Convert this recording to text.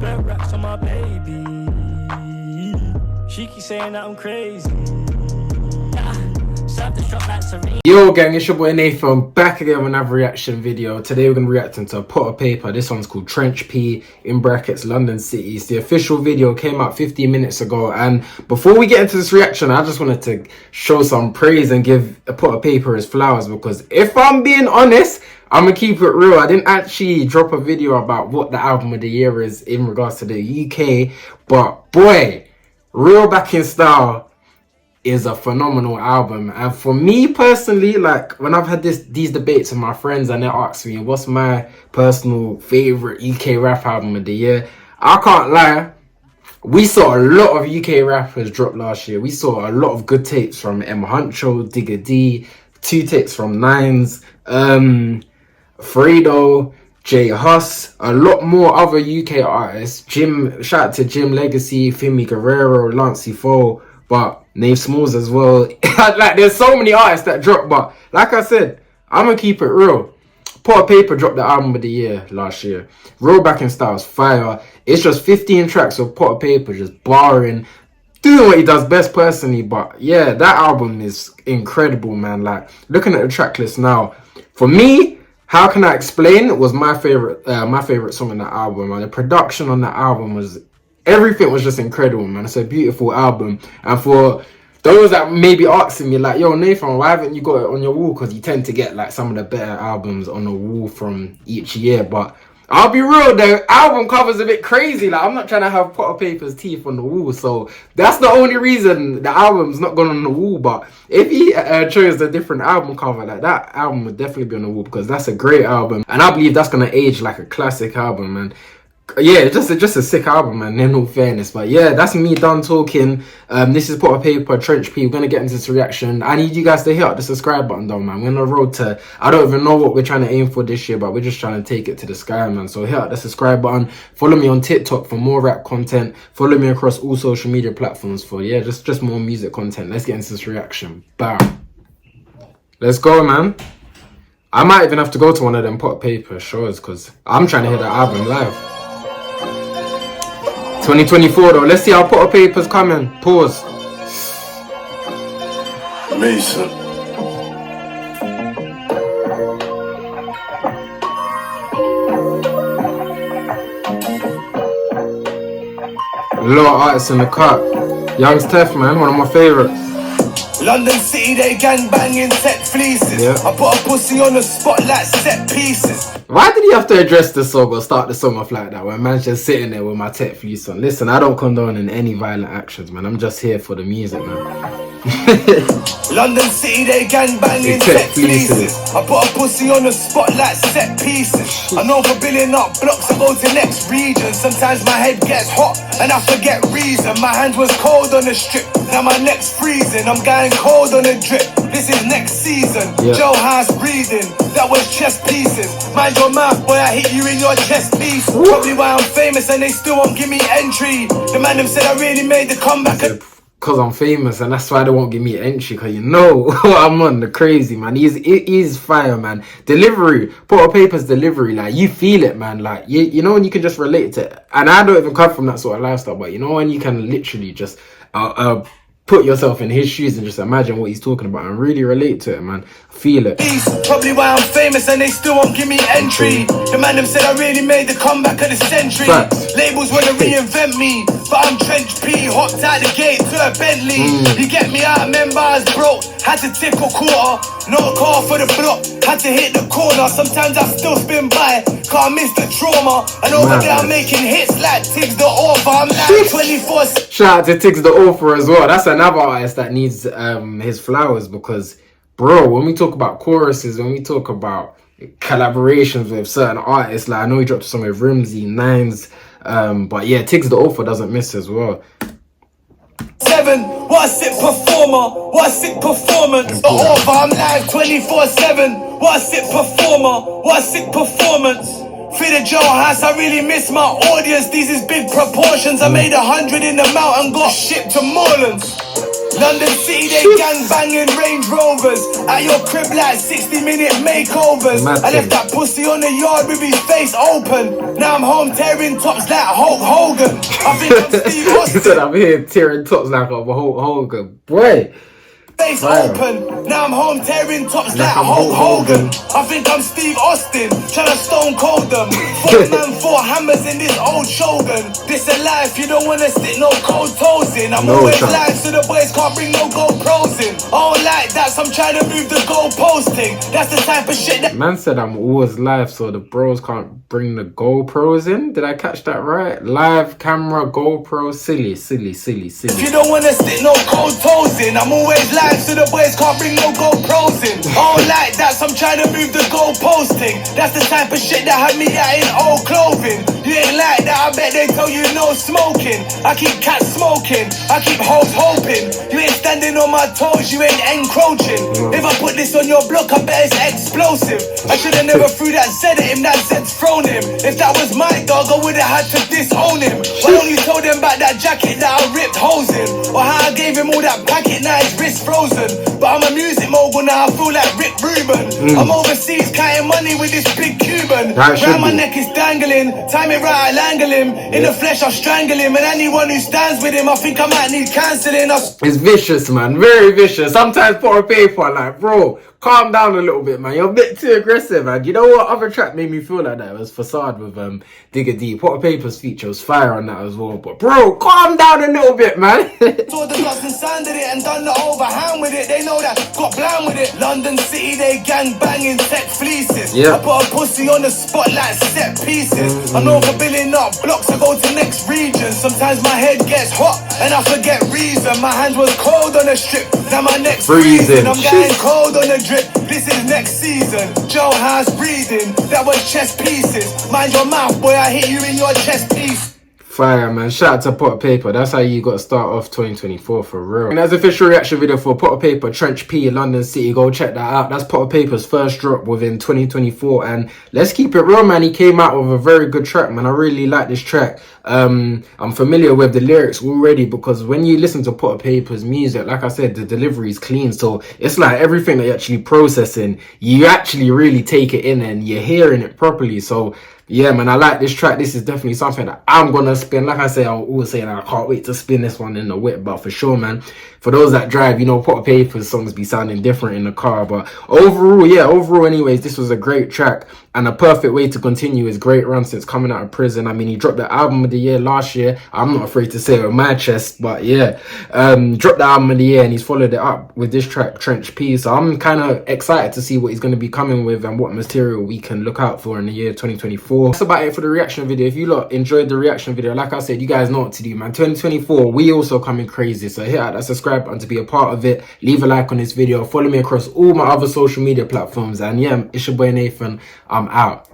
spent racks on my baby. She keeps saying that I'm crazy. Yo gang, it's your boy Nathan, back again with another reaction video. Today we're going to react into a pot of paper. This one's called Trench P, in brackets London Cities. The official video came out 15 minutes ago, and before we get into this reaction, I just wanted to show some praise and give a pot of paper his flowers, because if I'm being honest, I'm gonna keep it real. I didn't actually drop a video about what the album of the year is in regards to the UK, but boy, Real Back in Style is a phenomenal album. And for me personally, like when I've had these debates with my friends and they ask me what's my personal favorite UK rap album of the year, I can't lie, we saw a lot of UK rappers drop last year. We saw a lot of good tapes from M Huncho, Digga D, 2 tapes from Nines, Fredo, J Hus, a lot more other UK artists. Shout out to Jim Legacy, Fimi Guerrero, Lancey Foe, but Nave Smalls as well. Like there's so many artists that drop, but like I said, I'm gonna keep it real. Pot of Paper dropped the album of the year last year. Real Back in Style is fire. It's just 15 tracks of Pot of Paper just barring, doing what he does best personally. But yeah, that album is incredible, man. Like looking at the track list now, for me, How Can I Explain was my favorite song on that album, and the production on that album was, everything was just incredible, man. It's a beautiful album. And for those that may be asking me like, yo Nathan, why haven't you got it on your wall? Because you tend to get like some of the better albums on the wall from each year. But I'll be real, the album cover's a bit crazy. Like I'm not trying to have Pot of Paper's teeth on the wall, so that's the only reason the album's not gone on the wall. But if he chose a different album cover, like that album would definitely be on the wall, because that's a great album, and I believe that's gonna age like a classic album, man. Yeah, just a sick album, man, in all fairness. But yeah, that's me done talking. This is Pot of Paper, Trench P. We're gonna get into this reaction. I need you guys to hit up the subscribe button though, man. We're on the road to, I don't even know what we're trying to aim for this year, but we're just trying to take it to the sky, man. So hit up the subscribe button. Follow me on TikTok for more rap content. Follow me across all social media platforms for, yeah, just more music content. Let's get into this reaction. Bam. Let's go, man. I might even have to go to one of them Pot of Paper shows, because I'm trying to hear that album live. 2024 though, let's see how Pot of Paper's coming. Pause. Mason. A lot of artists in the cut. Young Steph, man, one of my favorites. London City, they gang banging set fleeces. Yeah. I put a pussy on the spot like set pieces. Why did he have to address the song or start the song off like that when man's just sitting there with my tech fleece on? Listen, I don't condone in any violent actions, man. I'm just here for the music, man. London City, they gang banging set fleeces. I put a pussy on the spot like set pieces. I'm known for building up blocks to go to next region. Sometimes my head gets hot and I forget reason. My hand was cold on the strip, now my neck's freezing. I'm going cold on the drip, this is next season. Joe House breathing, that was chest pieces. Mind your mouth, boy, I hit you in your chest piece. Probably why I'm famous and they still won't give me entry. The man them said I really made the comeback. Because I'm famous, and that's why they won't give me entry, because you know what I'm on, the crazy, man. It is fire, man. Delivery, Pot of Paper's delivery, like you feel it, man. Like you know when you can just relate to it. And I don't even come from that sort of lifestyle, but you know when you can literally just put yourself in his shoes and just imagine what he's talking about and really relate to it, man. Feel it. Probably why I'm famous and they still won't give me entry. The man them said I really made the comeback of the century. Labels wanna reinvent me, but I'm Trench P, hopped out the gate to a Bentley. You get me out, remember I was broke, had to tip a quarter. No car for the block, had to hit the corner. Sometimes I still spin by, can't miss the trauma. And over there I'm making hits like Tiggs the Author. I'm like 24. Shout out to Tiggs the Author as well. That's another artist that needs his flowers, because bro, when we talk about choruses, when we talk about collaborations with certain artists, like I know he dropped some with Rimsey, Nines, but yeah, Tiggs the Author doesn't miss as well. 7, what a sick performer, what a sick performance. The Author, I'm live 24/7. What a sick performer, what a sick performance. For the Joe House, I really miss my audience. These is big proportions. I made 100 in the mountain, got shipped to Morelands. London City, they gang banging Range Rovers. At your crib like 60-minute makeovers. I left that pussy on the yard with his face open. Now I'm home tearing tops like Hulk Hogan. I think I'm Steve Austin. He said I'm here tearing tops like a Hulk Hogan. Boy. Face open, now I'm home tearing tops like Hulk Hogan. I think I'm Steve Austin, tryna stone cold them. 4 hammers in this old Shogun. This a life, you don't wanna stick no cold toes in. I'm always live so the boys can't bring no GoPros in. I don't like that, so I'm trying to move the goalpost thing. That's the type of shit that man said I'm always live so the bros can't bring the GoPros in. Did I catch that right? Live camera GoPro, silly. if you don't wanna stick no cold toes in, I'm always live so the boys can't bring no GoPros in. I don't like that, so I'm trying to move the goalpost thing. That's the type of shit that had me out in old clothing. You ain't like that, I bet they tell you no smoking. I keep cats smoking, I keep hoes hoping. You ain't standing on my toes, you ain't encroaching. If I put this on your block, I bet it's explosive. I should've never threw that Z at him, that Z's thrown him. If that was my dog, I would've had to disown him. Why don't you tell them about that jacket that I ripped holes in? Or how I gave him all that packet, now his wrist frozen. But I'm a music mogul now, I feel like Rick Rubin. I'm overseas counting money with this big Cuban. Round my neck is dangling, time it right, I'll angle him. In the flesh I'll strangle him, and anyone who stands with him I think I might need cancelling. It's vicious, man, very vicious. Sometimes put a paper like, bro, calm down a little bit, man. You're a bit too aggressive, man. You know what other track made me feel like that? It was Facade with Digger D. Put a Paper's feature was fire on that as well. But bro, calm down a little bit, man. Saw the dust and sanded it and done the overhand with it. They know that, got bland with it. London City, they gang banging tech fleeces. I put a pussy on the spot like set pieces. I'm over billing up blocks, I go to next region. Sometimes my head gets hot and I forget reason. My hand was cold on the strip, now my neck's freezing. I'm getting cold on the drip. This is next season. Joe House breathing. That was chest pieces. Mind your mouth, boy. I hit you in your chest piece. Fire, man. Shout out to Pot of Paper. That's how you got to start off 2024 for real. And that's the official reaction video for Pot of Paper, Trench P, London City. Go check that out. That's Pot of Paper's first drop within 2024. And let's keep it real, man. He came out with a very good track, man. I really like this track. I'm familiar with the lyrics already because when you listen to Pot of Paper's music, like I said, the delivery is clean. So it's like everything that you're actually processing, you actually really take it in and you're hearing it properly. So yeah, man, I like this track. This is definitely something that I'm gonna spin. Like I say, I'll always say that I can't wait to spin this one in the whip. But for sure, man, for those that drive, you know, Pot of Paper's songs be sounding different in the car. But overall, anyways, this was a great track and a perfect way to continue his great run since coming out of prison. I mean, he dropped the album of the year last year. I'm not afraid to say it with my chest, but yeah, dropped the album of the year and he's followed it up with this track, Trench P. So I'm kind of excited to see what he's going to be coming with and what material we can look out for in the year 2024. That's about it for the reaction video. If you lot enjoyed the reaction video, like I said, you guys know what to do, man. 2024, we also coming crazy. So hit that subscribe button to be a part of it. Leave a like on this video. Follow me across all my other social media platforms. And yeah, it's your boy Nathan. I'm out.